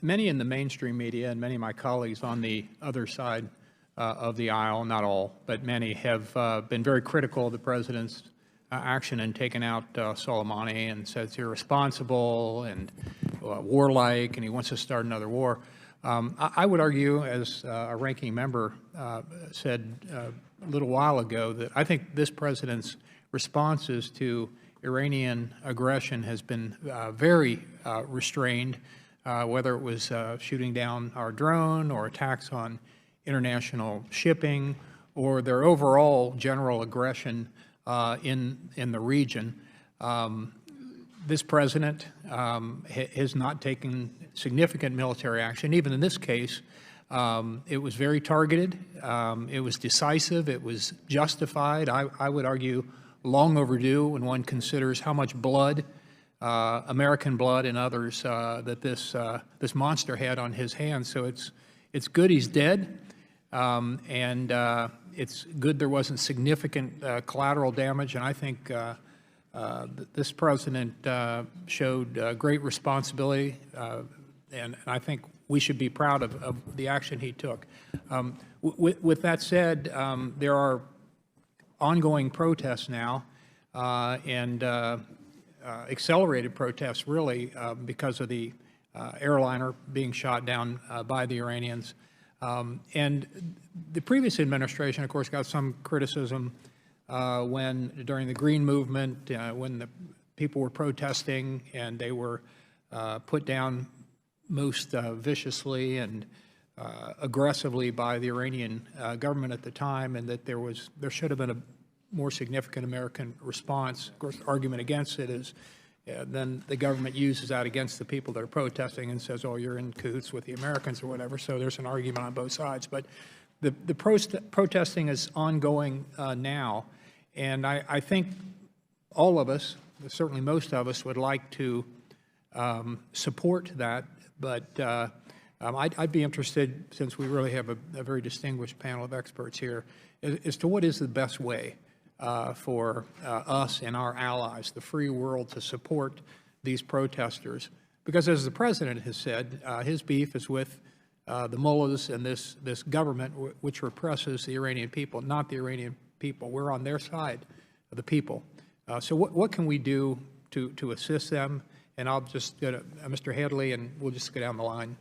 Many in the mainstream media and many of my colleagues on the other side of the aisle, not all, but many, have been very critical of the President's action in taking out Soleimani and said it's irresponsible and warlike and he wants to start another war. I would argue, as a ranking member said a little while ago, that I think this President's responses to Iranian aggression has been very restrained, whether it was shooting down our drone or attacks on international shipping or their overall general aggression in the region. This President has not taken significant military action. Even in this case, it was very targeted. It was decisive. It was justified. I would argue long overdue when one considers how much blood, American blood and others, that this monster had on his hands. So it's good he's dead, and it's good there wasn't significant collateral damage. And I think this President showed great responsibility, and I think we should be proud of the action he took. With that said, there are ongoing protests now, and accelerated protests, really, because of the airliner being shot down by the Iranians. And the previous administration, of course, got some criticism when, during the Green Movement, when the people were protesting and they were put down most viciously and aggressively by the Iranian government at the time, and that there should have been a more significant American response. Of course, the argument against it is then the government uses that against the people that are protesting and says, oh, you're in cahoots with the Americans or whatever. So there's an argument on both sides. But the protesting is ongoing now, and I think all of us, certainly most of us, would like to support that. But I'd be interested, since we really have a very distinguished panel of experts here, as to what is the best way for us and our allies, the free world, to support these protesters. Because as the President has said, his beef is with the mullahs and this government which represses the Iranian people, not the Iranian people. We're on their side of the people. So what can we do to assist them? And I'll just go to Mr. Hadley, and we'll just go down the line.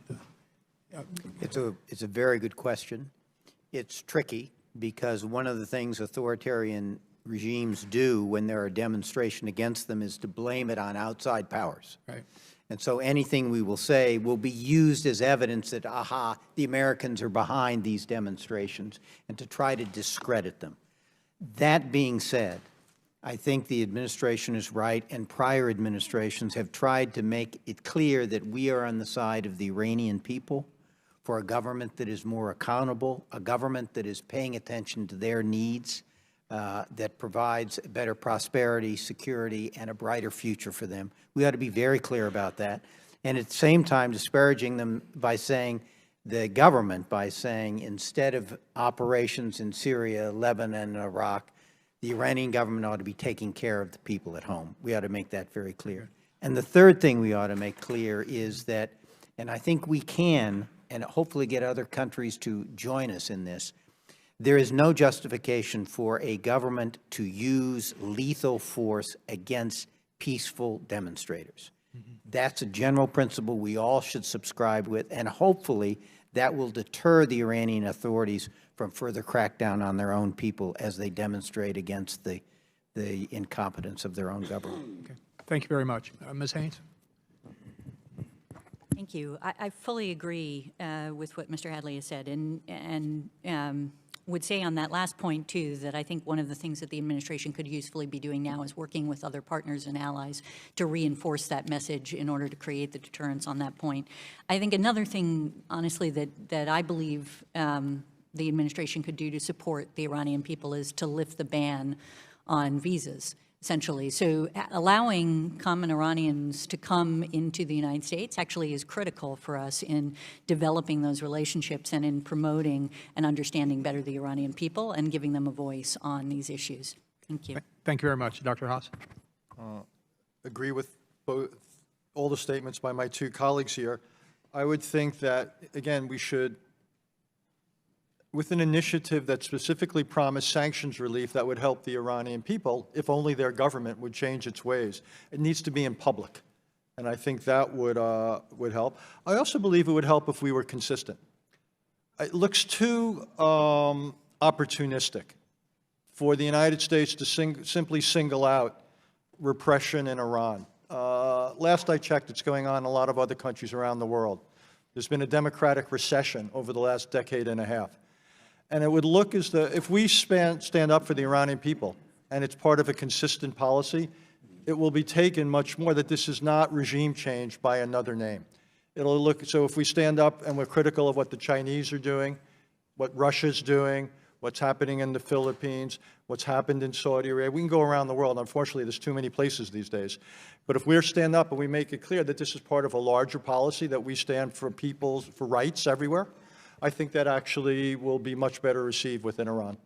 It's a very good question. It's tricky because one of the things authoritarian regimes do when there are demonstrations against them is to blame it on outside powers. Right. And so anything we will say will be used as evidence that, aha, the Americans are behind these demonstrations, and to try to discredit them. That being said, I think the administration is right, and prior administrations have tried to make it clear that we are on the side of the Iranian people, for a government that is more accountable, a government that is paying attention to their needs, that provides better prosperity, security, and a brighter future for them. We ought to be very clear about that. And at the same time, disparaging them by saying, the government, by saying instead of operations in Syria, Lebanon, and Iraq, the Iranian government ought to be taking care of the people at home. We ought to make that very clear. And the third thing we ought to make clear is that, and I think we can, and hopefully get other countries to join us in this, there is no justification for a government to use lethal force against peaceful demonstrators. That's a general principle we all should subscribe with, and hopefully that will deter the Iranian authorities from further crackdown on their own people as they demonstrate against the incompetence of their own government. Okay. Thank you very much. Ms. Haynes? Thank you. I fully agree with what Mr. Hadley has said, and would say on that last point, too, that I think one of the things that the administration could usefully be doing now is working with other partners and allies to reinforce that message in order to create the deterrence on that point. I think another thing, honestly, that I believe the administration could do to support the Iranian people is to lift the ban on visas, essentially. So allowing common Iranians to come into the United States actually is critical for us in developing those relationships and in promoting and understanding better the Iranian people and giving them a voice on these issues. Thank you. Thank you very much. Dr. Haas? Agree with all the statements by my two colleagues here. I would think that, again, we should, with an initiative that specifically promised sanctions relief that would help the Iranian people, if only their government would change its ways. It needs to be in public, and I think that would help. I also believe it would help if we were consistent. It looks too opportunistic for the United States to simply single out repression in Iran. Last I checked, it's going on in a lot of other countries around the world. There's been a democratic recession over the last decade and a half. And it would look as though, if we stand up for the Iranian people, and it's part of a consistent policy, it will be taken much more that this is not regime change by another name. It'll look, so if we stand up and we're critical of what the Chinese are doing, what Russia's doing, what's happening in the Philippines, what's happened in Saudi Arabia, we can go around the world. Unfortunately, there's too many places these days. But if we stand up and we make it clear that this is part of a larger policy, that we stand for for rights everywhere, I think that actually will be much better received within Iran.